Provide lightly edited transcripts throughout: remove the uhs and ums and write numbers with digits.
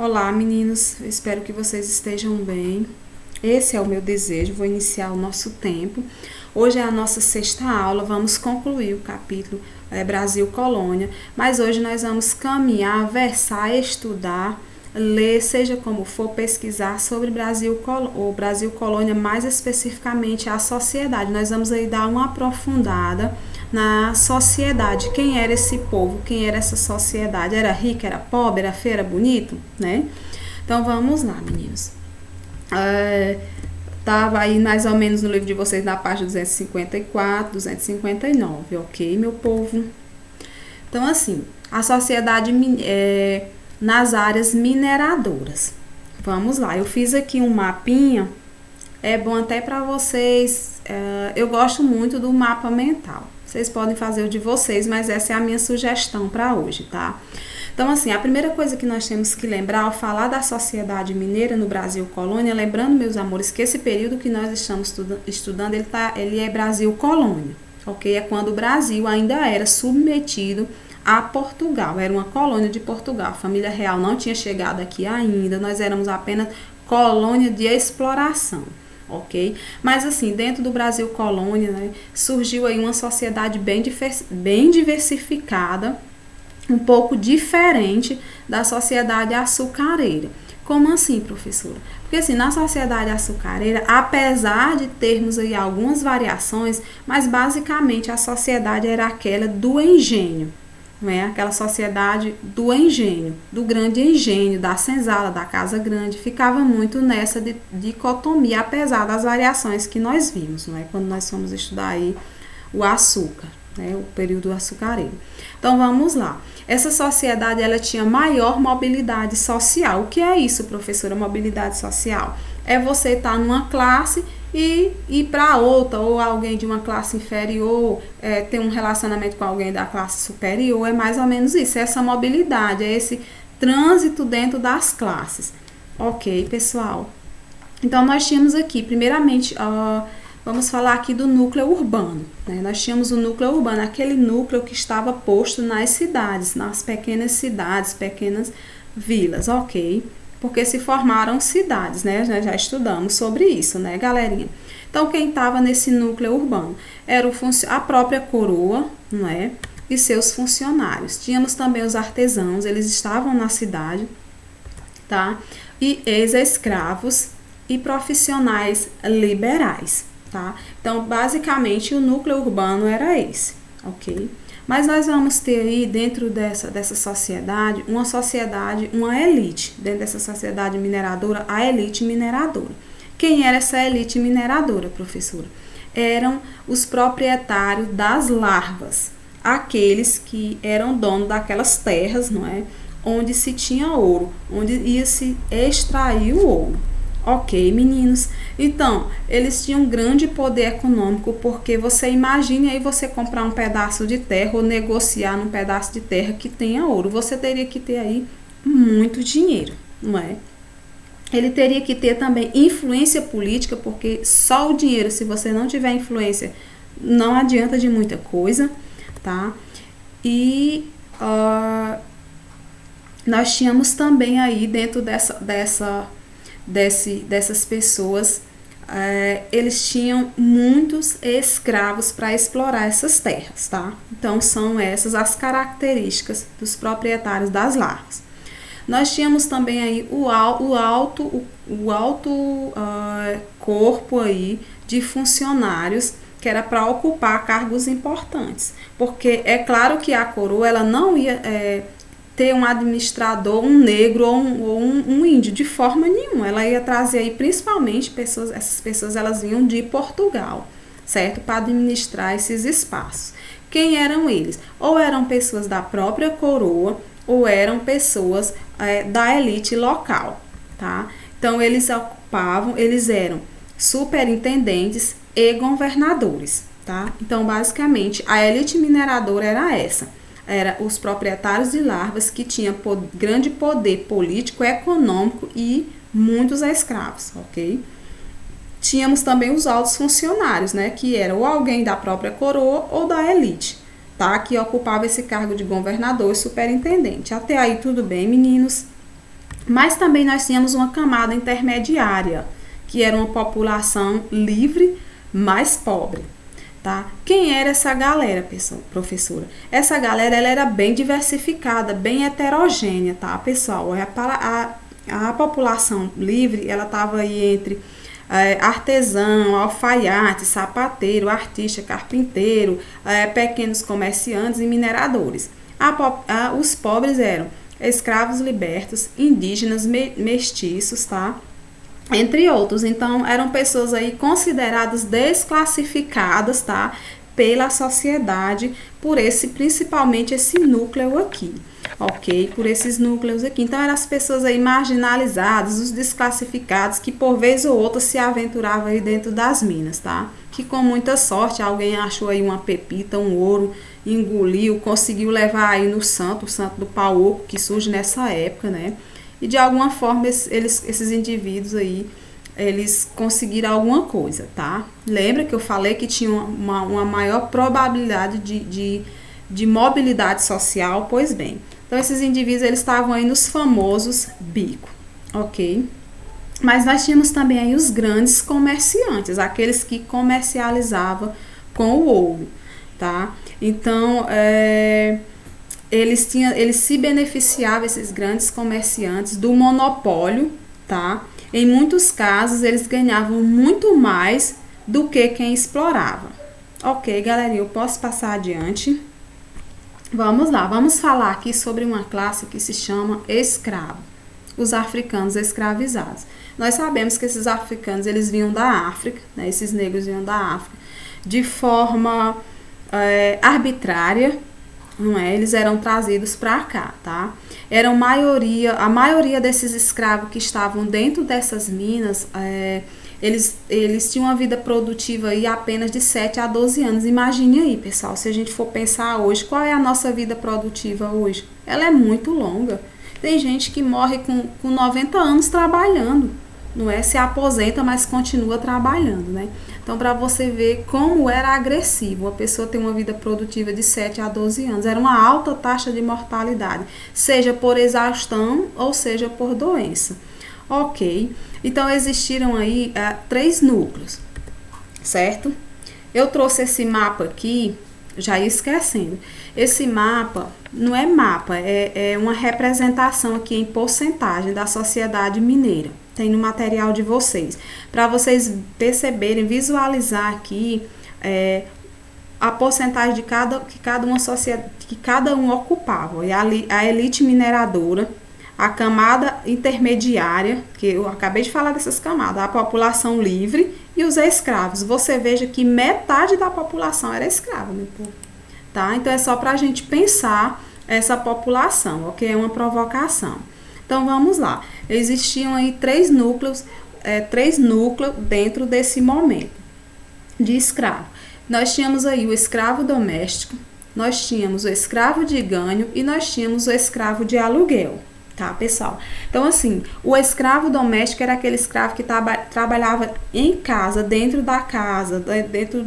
Olá, meninos, eu espero que vocês estejam bem. Esse é o meu desejo, vou iniciar o nosso tempo. Hoje é a nossa sexta aula, vamos concluir o capítulo Brasil Colônia, mas hoje nós vamos caminhar, versar, estudar, ler, seja como for, pesquisar sobre o Brasil Colônia, mais especificamente a sociedade. Nós vamos aí dar uma aprofundada na sociedade. Quem era esse povo? Quem era essa sociedade? Era rico, era pobre, era feio, era bonito, né? Então vamos lá, meninos. Tava aí mais ou menos no livro de vocês na página 254, 259, ok, meu povo? Então, assim, a sociedade nas áreas mineradoras. Vamos lá, eu fiz aqui um mapinha, é bom até para vocês, eu gosto muito do mapa mental. Vocês podem fazer o de vocês, mas essa é a minha sugestão para hoje, tá? Então, assim, a primeira coisa que nós temos que lembrar ao falar da sociedade mineira no Brasil Colônia, lembrando, meus amores, que esse período que nós estamos estudando, ele é Brasil Colônia, ok? É quando o Brasil ainda era submetido a Portugal, era uma colônia de Portugal, a família real não tinha chegado aqui ainda, nós éramos apenas colônia de exploração, ok? Mas assim, dentro do Brasil Colônia, né, surgiu aí uma sociedade bem diversificada, um pouco diferente da sociedade açucareira. Como assim, professora? Porque assim, na sociedade açucareira, apesar de termos aí algumas variações, mas basicamente a sociedade era aquela do engenho, não é? Aquela sociedade do engenho, do grande engenho, da senzala, da casa grande, ficava muito nessa dicotomia, apesar das variações que nós vimos, não é? Quando nós fomos estudar aí o açúcar, né? O período açucareiro. Então vamos lá. Essa sociedade ela tinha maior mobilidade social. O que é isso, professora? Mobilidade social é você estar numa classe e ir para outra, ou alguém de uma classe inferior ter um relacionamento com alguém da classe superior, é mais ou menos isso, é essa mobilidade, é esse trânsito dentro das classes. Ok, pessoal? Então, nós tínhamos aqui, primeiramente, vamos falar aqui do núcleo urbano, né? Nós tínhamos o núcleo urbano, aquele núcleo que estava posto nas cidades, nas pequenas cidades, pequenas vilas, ok? Porque se formaram cidades, né? Nós já estudamos sobre isso, né, galerinha? Então, quem estava nesse núcleo urbano era a própria coroa, não é? E seus funcionários. Tínhamos também os artesãos, eles estavam na cidade, tá? E ex-escravos e profissionais liberais, tá? Então, basicamente, o núcleo urbano era esse, ok? Mas nós vamos ter aí, dentro dessa sociedade, uma elite. Dentro dessa sociedade mineradora, a elite mineradora. Quem era essa elite mineradora, professora? Eram os proprietários das larvas. Aqueles que eram donos daquelas terras, não é? Onde se tinha ouro, onde ia se extrair o ouro. Ok, meninos? Então, eles tinham um grande poder econômico, porque você imagine aí você comprar um pedaço de terra ou negociar num pedaço de terra que tenha ouro. Você teria que ter aí muito dinheiro, não é? Ele teria que ter também influência política, porque só o dinheiro, se você não tiver influência, não adianta de muita coisa, tá? E nós tínhamos também aí dentro dessas pessoas, eles tinham muitos escravos para explorar essas terras, tá? Então, são essas as características dos proprietários das larvas. Nós tínhamos também aí o alto corpo aí de funcionários que era para ocupar cargos importantes, porque é claro que a coroa ela não ia ter um administrador, um negro ou um índio, de forma nenhuma. Ela ia trazer aí principalmente essas pessoas elas vinham de Portugal, certo? Para administrar esses espaços. Quem eram eles? Ou eram pessoas da própria coroa, ou eram pessoas da elite local, tá? Então, eles eram superintendentes e governadores, tá? Então, basicamente, a elite mineradora era essa. Eram os proprietários de larvas que tinham grande poder político, econômico e muitos escravos, ok? Tínhamos também os altos funcionários, né? Que eram ou alguém da própria coroa ou da elite, tá? Que ocupava esse cargo de governador e superintendente. Até aí tudo bem, meninos? Mas também nós tínhamos uma camada intermediária, que era uma população livre, mais pobre. Tá? Quem era essa galera, professora? Essa galera ela era bem diversificada, bem heterogênea, tá, pessoal? A população livre, ela estava aí entre artesão, alfaiate, sapateiro, artista, carpinteiro, pequenos comerciantes e mineradores. Os pobres eram escravos libertos, indígenas, mestiços, tá? Entre outros. Então, eram pessoas aí consideradas desclassificadas, tá? Pela sociedade, principalmente esse núcleo aqui, ok? Por esses núcleos aqui. Então, eram as pessoas aí marginalizadas, os desclassificados, que por vez ou outra se aventuravam aí dentro das minas, tá? Que com muita sorte, alguém achou aí uma pepita, um ouro, engoliu, conseguiu levar aí no santo, o santo do pau oco, que surge nessa época, né? E de alguma forma esses indivíduos aí, eles conseguiram alguma coisa, tá? Lembra que eu falei que tinha uma maior probabilidade de mobilidade social? Pois bem, então esses indivíduos, eles estavam aí nos famosos bicos, ok? Mas nós tínhamos também aí os grandes comerciantes, aqueles que comercializavam com o ouro, tá? Então, eles se beneficiavam, esses grandes comerciantes, do monopólio, tá? Em muitos casos, eles ganhavam muito mais do que quem explorava. Ok, galerinha, eu posso passar adiante? Vamos lá, vamos falar aqui sobre uma classe que se chama escravo, os africanos escravizados. Nós sabemos que esses africanos, eles vinham da África, né? Esses negros vinham da África de forma arbitrária, não é? Eles eram trazidos para cá, tá? A maioria desses escravos que estavam dentro dessas minas, eles tinham uma vida produtiva aí apenas de 7 a 12 anos. Imagine aí, pessoal, se a gente for pensar hoje, qual é a nossa vida produtiva hoje? Ela é muito longa. Tem gente que morre com 90 anos trabalhando, não é? Se aposenta, mas continua trabalhando, né? Então, para você ver como era agressivo, a pessoa tem uma vida produtiva de 7 a 12 anos. Era uma alta taxa de mortalidade, seja por exaustão ou seja por doença. Ok, então existiram aí 3 núcleos, certo? Eu trouxe esse mapa aqui, já ia esquecendo. Esse mapa não é mapa, é uma representação aqui em porcentagem da sociedade mineira. Tem no material de vocês. Para vocês perceberem, visualizar aqui a porcentagem de que cada um ocupava. E a elite mineradora, a camada intermediária, que eu acabei de falar dessas camadas, a população livre e os escravos. Você veja que metade da população era escrava, meu povo. Tá? Então, é só para a gente pensar essa população, ok? É uma provocação. Então, vamos lá. Existiam aí 3 núcleos dentro desse momento de escravo. Nós tínhamos aí o escravo doméstico, nós tínhamos o escravo de ganho e nós tínhamos o escravo de aluguel, tá, pessoal? Então, assim, o escravo doméstico era aquele escravo que trabalhava em casa, dentro da casa, dentro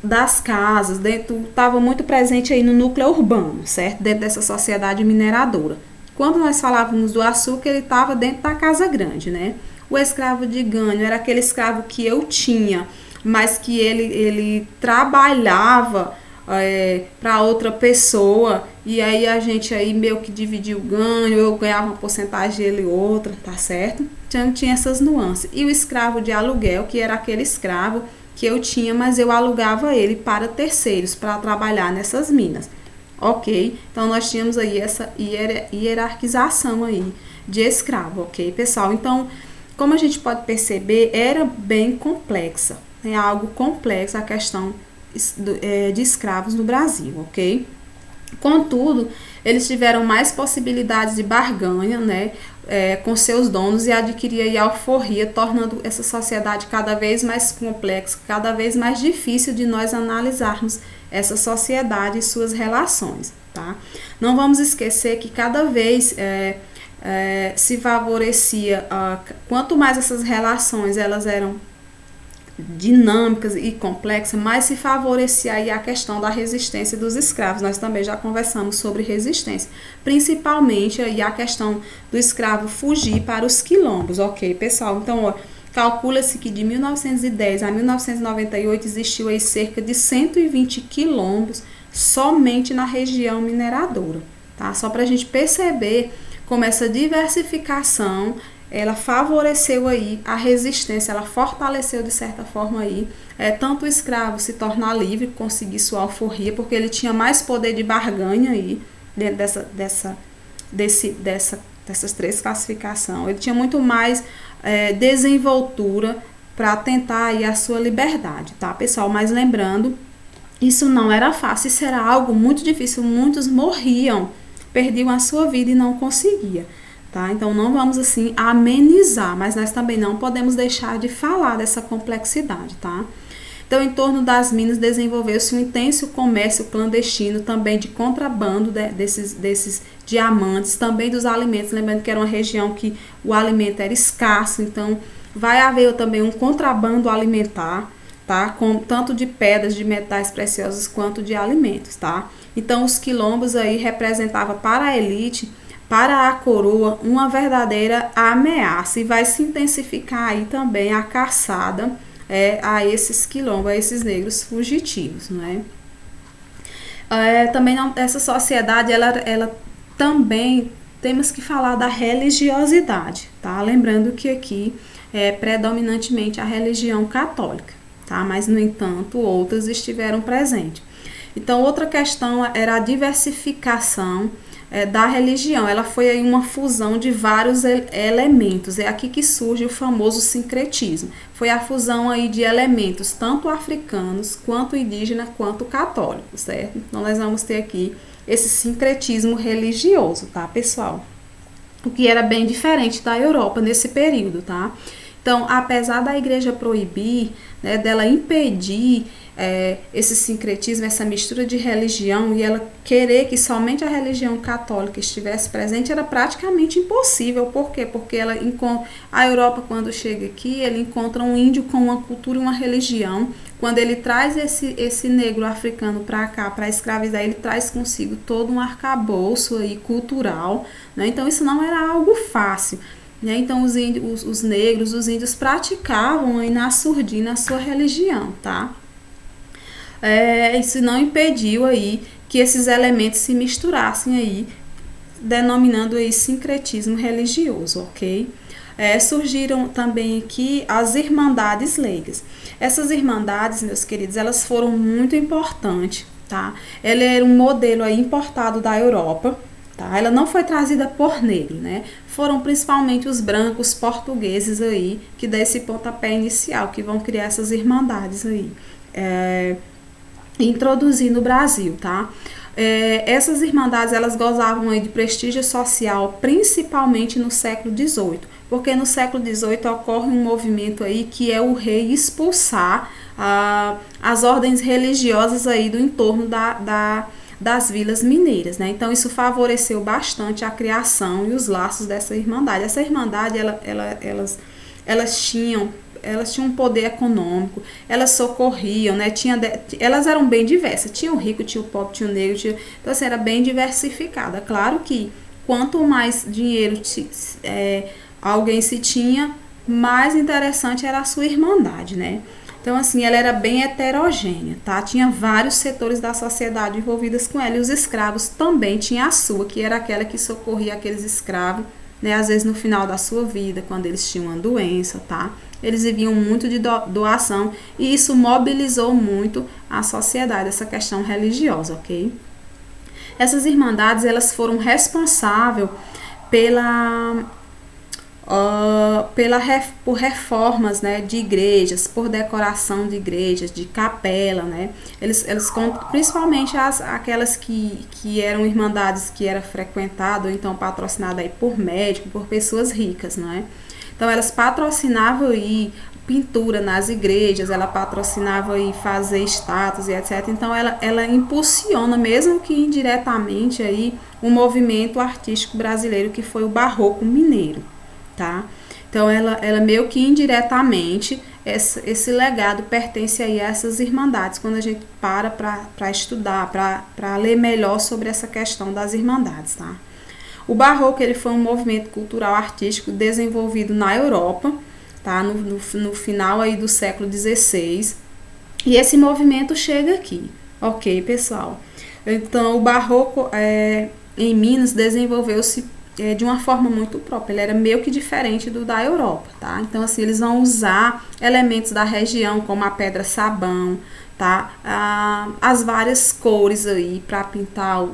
das casas, estava muito presente aí no núcleo urbano, certo? Dentro dessa sociedade mineradora. Quando nós falávamos do açúcar, ele estava dentro da casa grande, né? O escravo de ganho era aquele escravo que eu tinha, mas que ele trabalhava para outra pessoa, e aí a gente aí meio que dividia o ganho, eu ganhava uma porcentagem, ele outra, tá certo? Então tinha essas nuances. E o escravo de aluguel, que era aquele escravo que eu tinha, mas eu alugava ele para terceiros, para trabalhar nessas minas. Ok? Então, nós tínhamos aí essa hierarquização aí de escravo, ok, pessoal? Então, como a gente pode perceber, era bem complexa, é algo complexo a questão de escravos no Brasil, ok? Contudo, eles tiveram mais possibilidades de barganha, né, com seus donos e adquirir aí alforria, tornando essa sociedade cada vez mais complexa, cada vez mais difícil de nós analisarmos essa sociedade e suas relações, tá? Não vamos esquecer que cada vez se favorecia, quanto mais essas relações elas eram dinâmicas e complexas, mais se favorecia aí a questão da resistência dos escravos. Nós também já conversamos sobre resistência, principalmente aí a questão do escravo fugir para os quilombos, ok, pessoal? Então, ó, calcula-se que de 1910 a 1998 existiu aí cerca de 120 quilombos somente na região mineradora, tá? Só para a gente perceber como essa diversificação ela favoreceu aí a resistência, ela fortaleceu de certa forma aí, tanto o escravo se tornar livre, conseguir sua alforria, porque ele tinha mais poder de barganha aí, dentro dessas três classificações, ele tinha muito mais desenvoltura para tentar aí a sua liberdade, tá, pessoal? Mas lembrando, isso não era fácil, isso era algo muito difícil, muitos morriam, perdiam a sua vida e não conseguiam. Tá? Então, não vamos assim amenizar, mas nós também não podemos deixar de falar dessa complexidade, tá? Então, em torno das minas desenvolveu-se um intenso comércio clandestino também de contrabando desses diamantes, também dos alimentos, lembrando que era uma região que o alimento era escasso, então vai haver também um contrabando alimentar, tá? Com tanto de pedras, de metais preciosos quanto de alimentos, tá? Então, os quilombos aí representavam para a elite, para a coroa, uma verdadeira ameaça, e vai se intensificar aí também a caçada a esses quilombos, a esses negros fugitivos, não é? Também não, essa sociedade, ela também, temos que falar da religiosidade, tá? Lembrando que aqui é predominantemente a religião católica, tá? Mas, no entanto, outras estiveram presentes. Então, outra questão era a diversificação da religião. Ela foi aí uma fusão de vários elementos. É aqui que surge o famoso sincretismo. Foi a fusão aí de elementos, tanto africanos, quanto indígenas, quanto católicos, certo? Então, nós vamos ter aqui esse sincretismo religioso, tá, pessoal? O que era bem diferente da Europa nesse período, tá? Então, apesar da igreja proibir, né, dela impedir esse sincretismo, essa mistura de religião, e ela querer que somente a religião católica estivesse presente, era praticamente impossível. Por quê? Porque ela a Europa, quando chega aqui, ele encontra um índio com uma cultura e uma religião. Quando ele traz esse negro africano para cá, para escravizar, ele traz consigo todo um arcabouço aí cultural, né? Então, isso não era algo fácil. Então, os negros, os índios praticavam aí na surdina a sua religião, tá? Isso não impediu aí que esses elementos se misturassem aí, denominando aí sincretismo religioso, ok? Surgiram também aqui as irmandades leigas. Essas irmandades, meus queridos, elas foram muito importantes, tá? Ela era um modelo aí importado da Europa, tá? Ela não foi trazida por negro, né? Foram principalmente os brancos portugueses aí que dão esse pontapé inicial, que vão criar essas irmandades aí, introduzir no Brasil, tá? Essas irmandades, elas gozavam aí de prestígio social, principalmente no século XVIII, porque no século XVIII ocorre um movimento aí que é o rei expulsar as ordens religiosas aí do entorno das vilas mineiras, né? Então, isso favoreceu bastante a criação e os laços dessa irmandade. Essa irmandade, elas tinham um poder econômico, elas socorriam, né? Elas eram bem diversas, tinha o rico, tinha o pobre, tinha o negro, então assim, era bem diversificada. Claro que quanto mais dinheiro alguém se tinha, mais interessante era a sua irmandade, né? Então, assim, ela era bem heterogênea, tá? Tinha vários setores da sociedade envolvidos com ela, e os escravos também tinham a sua, que era aquela que socorria aqueles escravos, né? Às vezes no final da sua vida, quando eles tinham uma doença, tá? Eles viviam muito de doação, e isso mobilizou muito a sociedade, essa questão religiosa, ok? Essas irmandades, elas foram responsáveis por reformas, né, de igrejas, por decoração de igrejas, de capela, né? Eles principalmente aquelas que eram irmandades que era frequentada ou então patrocinada aí por médicos, por pessoas ricas, não é? Então, elas patrocinavam aí pintura nas igrejas, ela patrocinava aí fazer estátuas e etc. Então, ela impulsiona, mesmo que indiretamente, aí, um movimento artístico brasileiro que foi o barroco mineiro, tá? Então, ela meio que indiretamente, esse legado pertence aí a essas irmandades, quando a gente para estudar, para ler melhor sobre essa questão das irmandades, tá? O Barroco, ele foi um movimento cultural artístico desenvolvido na Europa, tá? No final aí do século XVI, e esse movimento chega aqui, ok, pessoal? Então, o Barroco em Minas desenvolveu-se de uma forma muito própria, ele era meio que diferente do da Europa, tá? Então, assim, eles vão usar elementos da região, como a pedra sabão, tá? As várias cores aí para pintar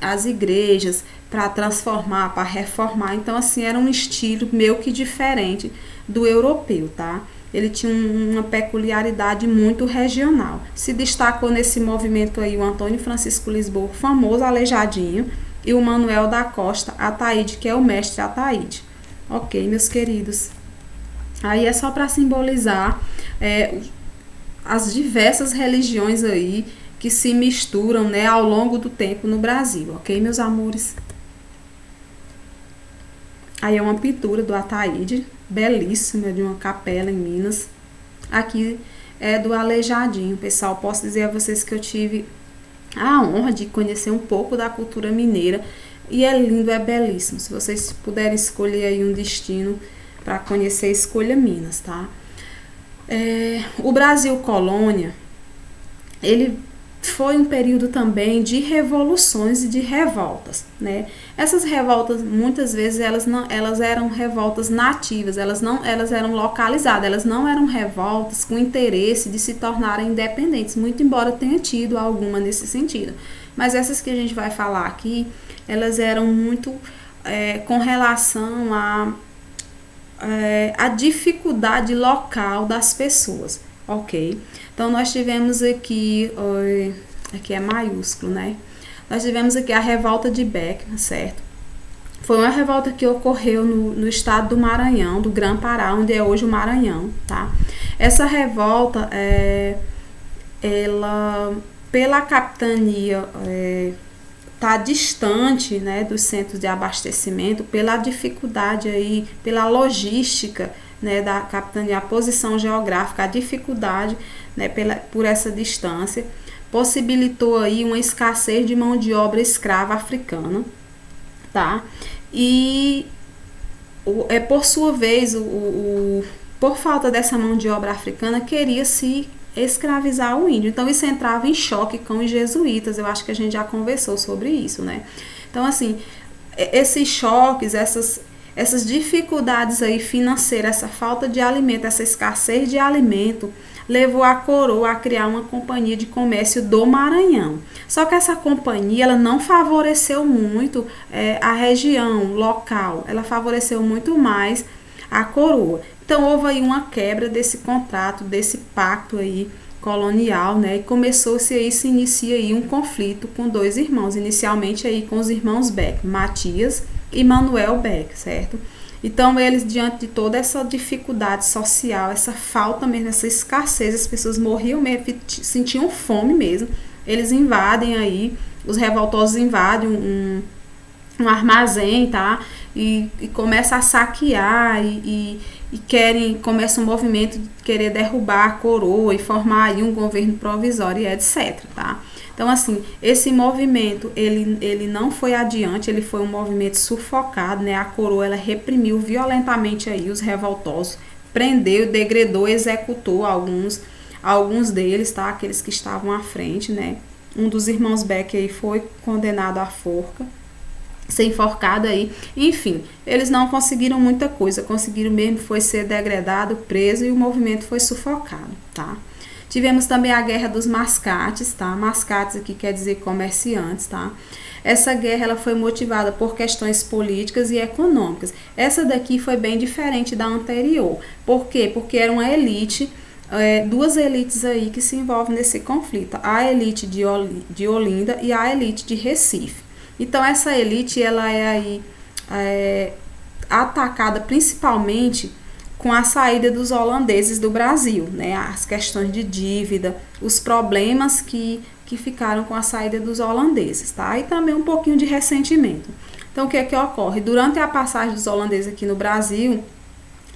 as igrejas, para transformar, para reformar. Então, assim, era um estilo meio que diferente do europeu, tá? Ele tinha uma peculiaridade muito regional. Se destacou nesse movimento aí o Antônio Francisco Lisboa, o famoso Aleijadinho, e o Manuel da Costa Ataíde, que é o mestre Ataíde. Ok, meus queridos. Aí é só para simbolizar as diversas religiões aí que se misturam, né, ao longo do tempo no Brasil, ok, meus amores? Aí é uma pintura do Ataíde, belíssima, de uma capela em Minas. Aqui é do Aleijadinho, pessoal. Posso dizer a vocês que eu tive a honra de conhecer um pouco da cultura mineira, e é lindo, é belíssimo. Se vocês puderem escolher aí um destino para conhecer, escolha Minas, tá? O Brasil colônia, ele foi um período também de revoluções e de revoltas, né? Essas revoltas, muitas vezes, elas eram revoltas nativas, elas eram localizadas, elas não eram revoltas com interesse de se tornarem independentes, muito embora tenha tido alguma nesse sentido. Mas essas que a gente vai falar aqui, elas eram muito com relação a dificuldade local das pessoas, ok? Então, nós tivemos aqui é maiúsculo, né? Nós tivemos aqui a revolta de Beckman, certo? Foi uma revolta que ocorreu no estado do Maranhão, do Grã-Pará, onde é hoje o Maranhão, tá? Essa revolta, ela, pela capitania, tá distante, né, dos centros de abastecimento, pela dificuldade aí, pela logística, né, da capitania, a posição geográfica, a dificuldade, né, por essa distância, possibilitou aí uma escassez de mão de obra escrava africana, tá? E por sua vez, por falta dessa mão de obra africana, queria se escravizar o índio. Então, isso entrava em choque com os jesuítas. Eu acho que a gente já conversou sobre isso, né? Então, assim, esses choques, essas dificuldades aí financeiras, essa falta de alimento, essa escassez de alimento, levou a coroa a criar uma companhia de comércio do Maranhão. Só que essa companhia, ela não favoreceu muito a região local, ela favoreceu muito mais a coroa. Então, houve aí uma quebra desse contrato, desse pacto aí colonial, né? E se inicia aí um conflito com dois irmãos, inicialmente aí com os irmãos Beck, Matias e Manuel Beck, certo? Então, eles, diante de toda essa dificuldade social, essa falta mesmo, essa escassez, as pessoas morriam mesmo, sentiam fome mesmo, eles invadem aí, os revoltosos invadem um armazém, tá? E começa a saquear e começa um movimento de querer derrubar a coroa e formar aí um governo provisório e etc, tá? Então, assim, esse movimento, ele não foi adiante, ele foi um movimento sufocado, né? A coroa, ela reprimiu violentamente aí os revoltosos, prendeu, degredou, executou alguns deles, tá? Aqueles que estavam à frente, né? Um dos irmãos Beck aí foi condenado à forca, ser enforcado aí. Enfim, eles não conseguiram muita coisa, conseguiram mesmo foi ser degradado, preso, e o movimento foi sufocado, tá? Tivemos também a Guerra dos Mascates, tá? Mascates aqui quer dizer comerciantes, tá? Essa guerra, ela foi motivada por questões políticas e econômicas. Essa daqui foi bem diferente da anterior. Por quê? Porque era uma elite, duas elites aí que se envolvem nesse conflito. A elite de Olinda e a elite de Recife. Então, essa elite, ela é aí atacada principalmente com a saída dos holandeses do Brasil, né? As questões de dívida, os problemas que ficaram com a saída dos holandeses, tá? E também um pouquinho de ressentimento. Então, o que é que ocorre? Durante a passagem dos holandeses aqui no Brasil,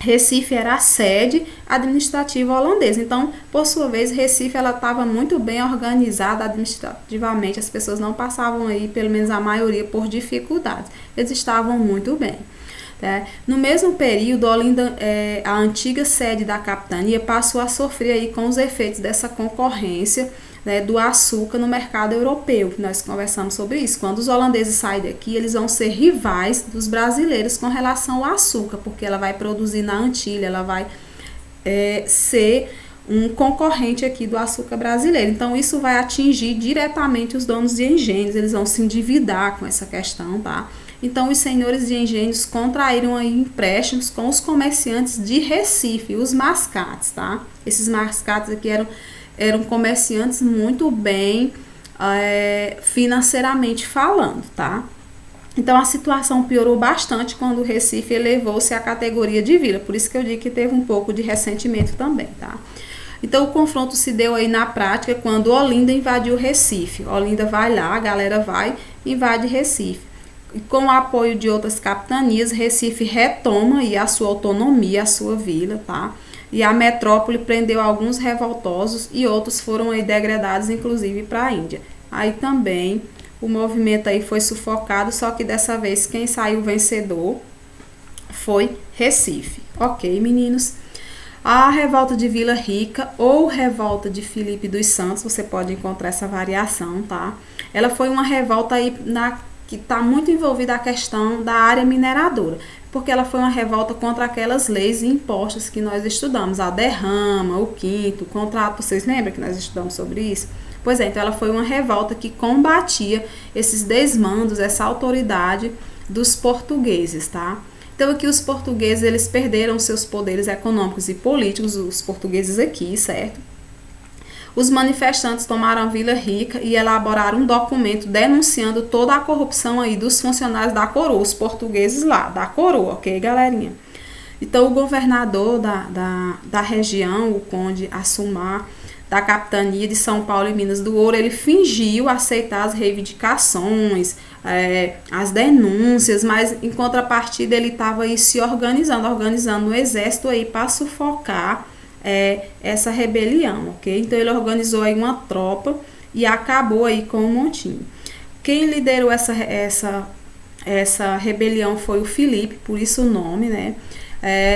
Recife era a sede administrativa holandesa. Então, por sua vez, Recife ela estava muito bem organizada administrativamente. As pessoas não passavam aí, pelo menos a maioria, por dificuldades. Eles estavam muito bem. No mesmo período, Olinda, a antiga sede da capitania, passou a sofrer aí com os efeitos dessa concorrência, né, do açúcar no mercado europeu. Nós conversamos sobre isso. Quando os holandeses saem daqui, eles vão ser rivais dos brasileiros com relação ao açúcar, porque ela vai produzir na Antilha, ela vai ser um concorrente aqui do açúcar brasileiro. Então, isso vai atingir diretamente os donos de engenhos, eles vão se endividar com essa questão, tá? Então, os senhores de engenhos contraíram aí empréstimos com os comerciantes de Recife, os mascates, tá? Esses mascates aqui eram comerciantes muito bem financeiramente falando, tá? Então, a situação piorou bastante quando o Recife elevou-se à categoria de vila. Por isso que eu digo que teve um pouco de ressentimento também, tá? Então, o confronto se deu aí na prática quando Olinda invadiu Recife. Olinda vai lá, a galera vai, invade Recife. E com o apoio de outras capitanias, Recife retoma aí a sua autonomia, a sua vila, tá? E a metrópole prendeu alguns revoltosos e outros foram aí degradados, inclusive para a Índia. Aí também o movimento aí foi sufocado, só que dessa vez quem saiu vencedor foi Recife. Ok, meninos? A revolta de Vila Rica ou revolta de Filipe dos Santos, você pode encontrar essa variação, tá? Ela foi uma revolta aí que está muito envolvida a questão da área mineradora, porque ela foi uma revolta contra aquelas leis e impostos que nós estudamos, a derrama, o quinto, o contrato, vocês lembram que nós estudamos sobre isso? Pois é, então ela foi uma revolta que combatia esses desmandos, essa autoridade dos portugueses, tá? Então aqui os portugueses, eles perderam seus poderes econômicos e políticos, os portugueses aqui, certo? Os manifestantes tomaram Vila Rica e elaboraram um documento denunciando toda a corrupção aí dos funcionários da coroa, os portugueses lá, da coroa, ok, galerinha? Então, o governador da região, o conde Assumar, da capitania de São Paulo e Minas do Ouro, ele fingiu aceitar as reivindicações, as denúncias, mas em contrapartida ele estava aí se organizando o exército aí para sufocar essa rebelião, ok? Então ele organizou aí uma tropa e acabou aí com o motim. Quem liderou essa rebelião foi o Filipe, por isso o nome, né?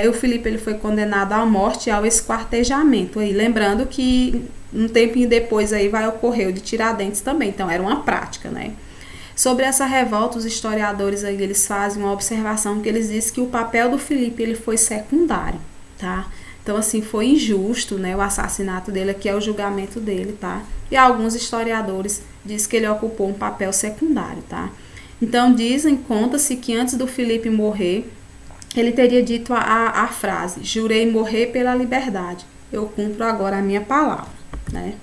O Filipe ele foi condenado à morte e ao esquartejamento. Aí, lembrando que um tempinho depois aí vai ocorrer o de Tiradentes também, então era uma prática, né? Sobre essa revolta, os historiadores aí, eles fazem uma observação que eles dizem que o papel do Filipe ele foi secundário, tá? Então, assim, foi injusto, né, o assassinato dele, aqui é o julgamento dele, tá? E alguns historiadores dizem que ele ocupou um papel secundário, tá? Então, conta-se que antes do Filipe morrer, ele teria dito a frase: jurei morrer pela liberdade, eu cumpro agora a minha palavra, né?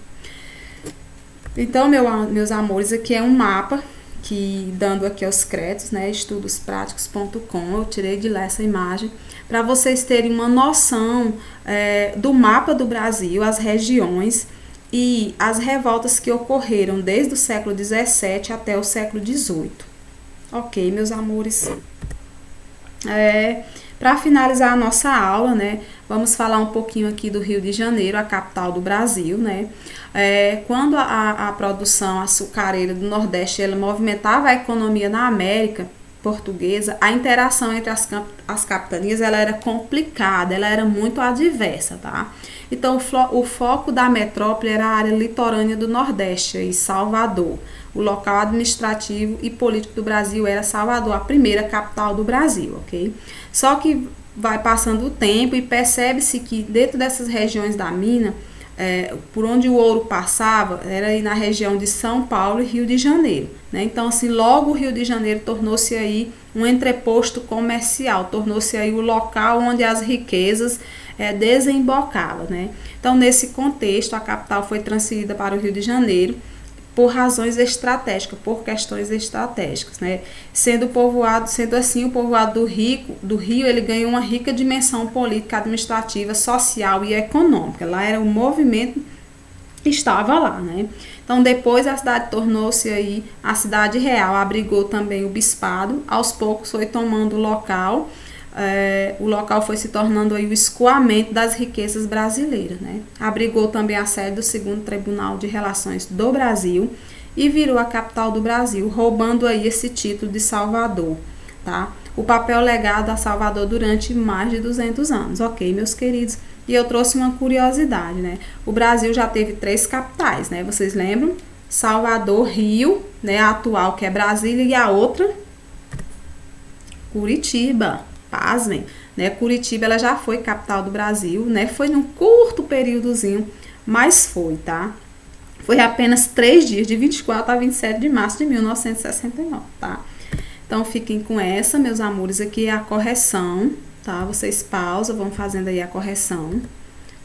Então, meus amores, aqui é um mapa que, dando aqui aos créditos, né, estudospraticos.com, eu tirei de lá essa imagem, para vocês terem uma noção do mapa do Brasil, as regiões e as revoltas que ocorreram desde o século XVII até o século XVIII. Ok, meus amores? Para finalizar a nossa aula, né, vamos falar um pouquinho aqui do Rio de Janeiro, a capital do Brasil, né? Quando a produção açucareira do Nordeste ela movimentava a economia na América portuguesa, a interação entre as capitanias ela era complicada, ela era muito adversa, tá? Então, o foco da metrópole era a área litorânea do Nordeste, aí, Salvador. O local administrativo e político do Brasil era Salvador, a primeira capital do Brasil, ok? Só que vai passando o tempo e percebe-se que dentro dessas regiões da mina, por onde o ouro passava, era aí na região de São Paulo e Rio de Janeiro, né? Então, assim, logo o Rio de Janeiro tornou-se aí um entreposto comercial, tornou-se aí o local onde as riquezas desembocavam, né? Então, nesse contexto, a capital foi transferida para o Rio de Janeiro por razões estratégicas, por questões estratégicas, né? Sendo assim, o povoado do Rio, ele ganhou uma rica dimensão política, administrativa, social e econômica. Lá era o movimento que estava lá, né? Então, depois a cidade tornou-se aí a cidade real, abrigou também o bispado, aos poucos foi tomando o local o local foi se tornando aí o escoamento das riquezas brasileiras, né? Abrigou também a sede do 2º Tribunal de Relações do Brasil e virou a capital do Brasil, roubando aí esse título de Salvador, tá? O papel legado a Salvador durante mais de 200 anos, ok, meus queridos? E eu trouxe uma curiosidade, né? O Brasil já teve 3 capitais, né? Vocês lembram? Salvador, Rio, né? A atual, que é Brasília, e a outra, Curitiba. Pasmem, né? Curitiba, ela já foi capital do Brasil, né? Foi num curto períodozinho, mas foi, tá? Foi apenas 3 dias, de 24 a 27 de março de 1969, tá? Então, fiquem com essa, meus amores, aqui é a correção, tá? Vocês pausam, vão fazendo aí a correção,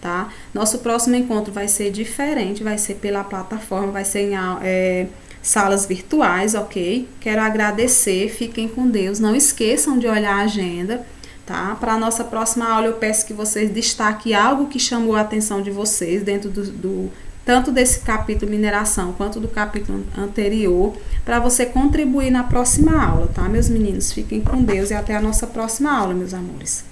tá? Nosso próximo encontro vai ser diferente, vai ser pela plataforma, vai ser em salas virtuais, ok? Quero agradecer, fiquem com Deus, não esqueçam de olhar a agenda, tá? Para a nossa próxima aula, eu peço que vocês destaquem algo que chamou a atenção de vocês dentro tanto desse capítulo mineração quanto do capítulo anterior, para você contribuir na próxima aula, tá, meus meninos? Fiquem com Deus e até a nossa próxima aula, meus amores.